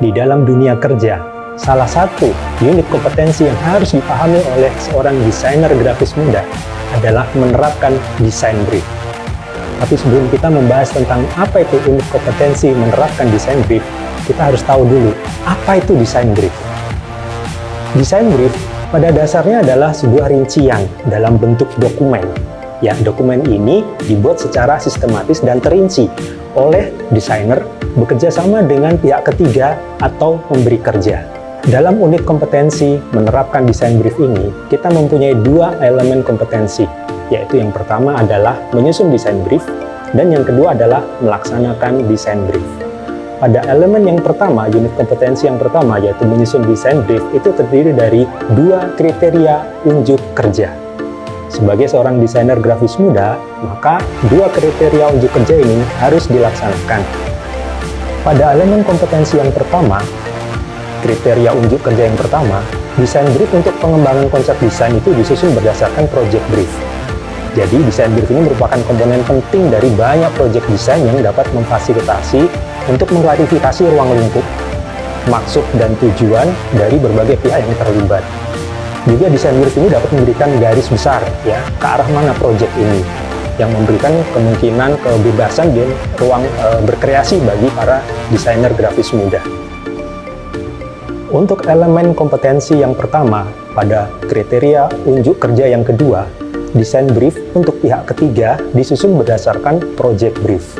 Di dalam dunia kerja, salah satu unit kompetensi yang harus dipahami oleh seorang desainer grafis muda adalah menerapkan desain brief. Tapi sebelum kita membahas tentang apa itu unit kompetensi menerapkan desain brief, kita harus tahu dulu apa itu desain brief. Desain brief pada dasarnya adalah sebuah rincian dalam bentuk dokumen. Ya, dokumen ini dibuat secara sistematis dan terinci oleh desainer bekerja sama dengan pihak ketiga atau pemberi kerja. Dalam unit kompetensi menerapkan desain brief ini, kita mempunyai dua elemen kompetensi, yaitu yang pertama adalah menyusun desain brief, dan yang kedua adalah melaksanakan desain brief. Pada elemen yang pertama, unit kompetensi yang pertama, yaitu menyusun desain brief, itu terdiri dari dua kriteria unjuk kerja. Sebagai seorang desainer grafis muda, maka dua kriteria unjuk kerja ini harus dilaksanakan. Pada elemen kompetensi yang pertama, kriteria unjuk kerja yang pertama, desain brief untuk pengembangan konsep desain itu disusun berdasarkan project brief. Jadi, desain brief ini merupakan komponen penting dari banyak project desain yang dapat memfasilitasi untuk mengklarifikasi ruang lingkup, maksud dan tujuan dari berbagai pihak yang terlibat. Juga desain brief ini dapat memberikan garis besar ya ke arah mana proyek ini, yang memberikan kemungkinan kebebasan dan ruang berkreasi bagi para desainer grafis muda. Untuk elemen kompetensi yang pertama, pada kriteria unjuk kerja yang kedua, desain brief untuk pihak ketiga disusun berdasarkan project brief.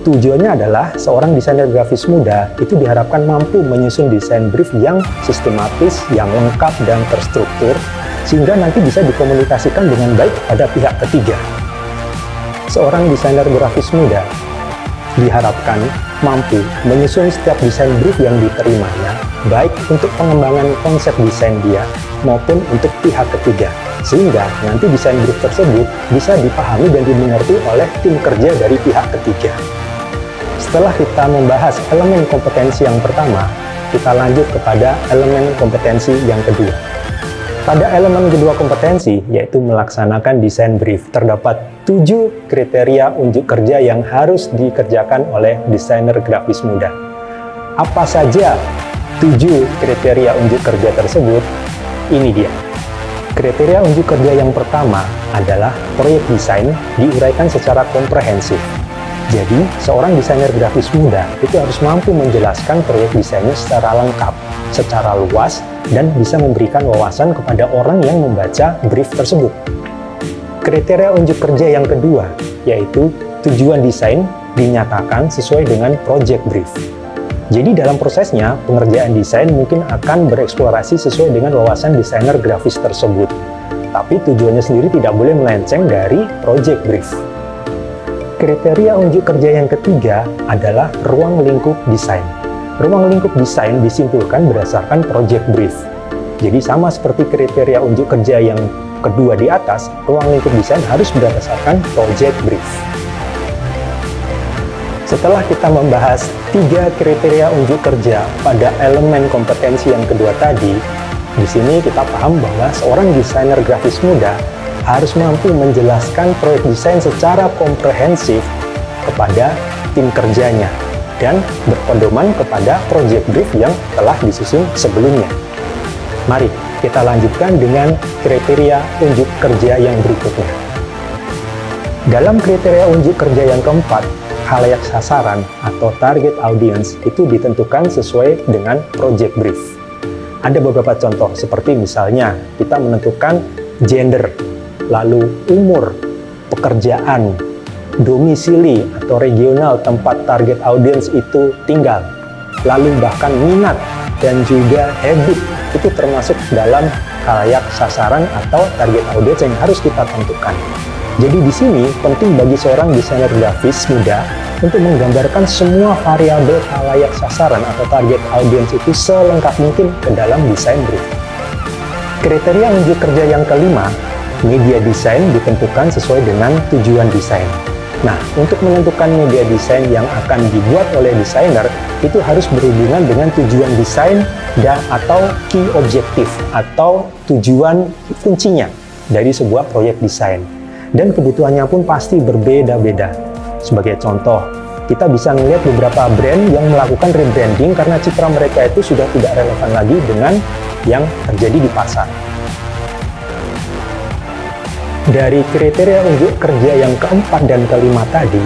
Tujuannya adalah seorang desainer grafis muda itu diharapkan mampu menyusun desain brief yang sistematis, yang lengkap dan terstruktur, sehingga nanti bisa dikomunikasikan dengan baik pada pihak ketiga. Seorang desainer grafis muda diharapkan mampu menyusun setiap desain brief yang diterimanya, baik untuk pengembangan konsep desain dia maupun untuk pihak ketiga, sehingga nanti desain brief tersebut bisa dipahami dan dimengerti oleh tim kerja dari pihak ketiga. Setelah kita membahas elemen kompetensi yang pertama, kita lanjut kepada elemen kompetensi yang kedua. Pada elemen kedua kompetensi, yaitu melaksanakan desain brief, terdapat 7 kriteria unjuk kerja yang harus dikerjakan oleh desainer grafis muda. Apa saja 7 kriteria unjuk kerja tersebut? Ini dia. Kriteria unjuk kerja yang pertama adalah proyek desain diuraikan secara komprehensif. Jadi, seorang desainer grafis muda itu harus mampu menjelaskan proyek desainnya secara lengkap, secara luas, dan bisa memberikan wawasan kepada orang yang membaca brief tersebut. Kriteria unjuk kerja yang kedua, yaitu tujuan desain dinyatakan sesuai dengan project brief. Jadi, dalam prosesnya, pengerjaan desain mungkin akan bereksplorasi sesuai dengan wawasan desainer grafis tersebut. Tapi tujuannya sendiri tidak boleh melenceng dari project brief. Kriteria unjuk kerja yang ketiga adalah ruang lingkup desain. Ruang lingkup desain disimpulkan berdasarkan project brief. Jadi sama seperti kriteria unjuk kerja yang kedua di atas, ruang lingkup desain harus berdasarkan project brief. Setelah kita membahas 3 kriteria unjuk kerja pada elemen kompetensi yang kedua tadi, di sini kita paham bahwa seorang desainer grafis muda harus mampu menjelaskan proyek desain secara komprehensif kepada tim kerjanya dan berpedoman kepada project brief yang telah disusun sebelumnya. Mari kita lanjutkan dengan kriteria unjuk kerja yang berikutnya. Dalam kriteria unjuk kerja yang keempat, khalayak sasaran atau target audience itu ditentukan sesuai dengan project brief. Ada beberapa contoh, seperti misalnya kita menentukan gender, lalu umur, pekerjaan, domisili atau regional tempat target audience itu tinggal, lalu bahkan minat dan juga habit itu termasuk dalam khalayak sasaran atau target audience yang harus kita tentukan. Jadi di sini penting bagi seorang desainer grafis muda untuk menggambarkan semua variabel khalayak sasaran atau target audience itu selengkap mungkin ke dalam desain brief. Kriteria unjuk kerja yang kelima, media desain ditentukan sesuai dengan tujuan desain. Nah, untuk menentukan media desain yang akan dibuat oleh desainer, itu harus berhubungan dengan tujuan desain dan atau key objective atau tujuan kuncinya dari sebuah proyek desain. Dan kebutuhannya pun pasti berbeda-beda. Sebagai contoh, kita bisa melihat beberapa brand yang melakukan rebranding karena citra mereka itu sudah tidak relevan lagi dengan yang terjadi di pasar. Dari kriteria unjuk kerja yang keempat dan kelima tadi,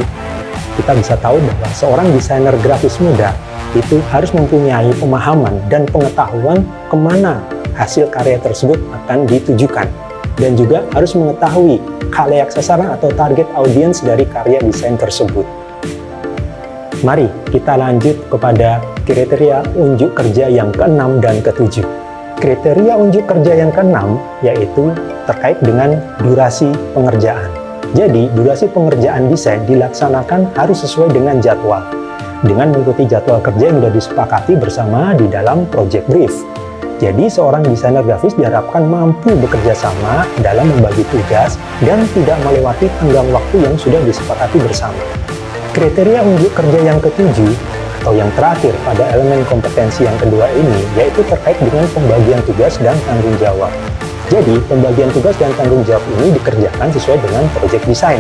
kita bisa tahu bahwa seorang desainer grafis muda itu harus mempunyai pemahaman dan pengetahuan kemana hasil karya tersebut akan ditujukan, dan juga harus mengetahui khalayak sasaran atau target audiens dari karya desain tersebut. Mari kita lanjut kepada kriteria unjuk kerja yang keenam dan ketujuh. Kriteria unjuk kerja yang keenam yaitu terkait dengan durasi pengerjaan. Jadi, durasi pengerjaan desain dilaksanakan harus sesuai dengan jadwal, dengan mengikuti jadwal kerja yang sudah disepakati bersama di dalam project brief. Jadi, seorang desainer grafis diharapkan mampu bekerja sama dalam membagi tugas dan tidak melewati tenggang waktu yang sudah disepakati bersama. Kriteria unjuk kerja yang ketujuh atau yang terakhir pada elemen kompetensi yang kedua ini yaitu terkait dengan pembagian tugas dan tanggung jawab. Jadi, pembagian tugas dan tanggung jawab ini dikerjakan sesuai dengan project design.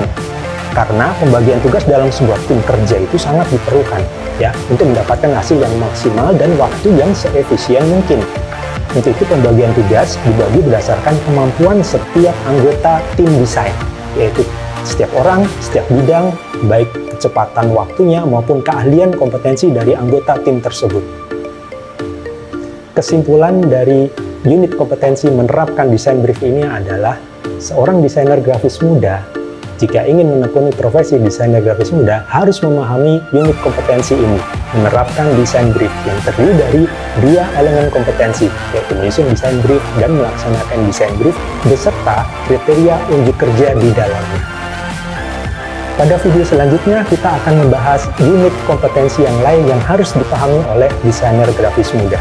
Karena pembagian tugas dalam sebuah tim kerja itu sangat diperlukan ya untuk mendapatkan hasil yang maksimal dan waktu yang seefisien mungkin. Untuk itu pembagian tugas dibagi berdasarkan kemampuan setiap anggota tim desain, yaitu setiap orang, setiap bidang, baik kecepatan waktunya maupun keahlian kompetensi dari anggota tim tersebut. Kesimpulan dari unit kompetensi menerapkan desain brief ini adalah seorang desainer grafis muda jika ingin menekuni profesi desainer grafis muda harus memahami unit kompetensi ini, menerapkan desain brief yang terdiri dari dua elemen kompetensi, yaitu menyusun desain brief dan melaksanakan desain brief beserta kriteria unjuk kerja di dalamnya. Pada video selanjutnya, kita akan membahas unit kompetensi yang lain yang harus dipahami oleh desainer grafis muda.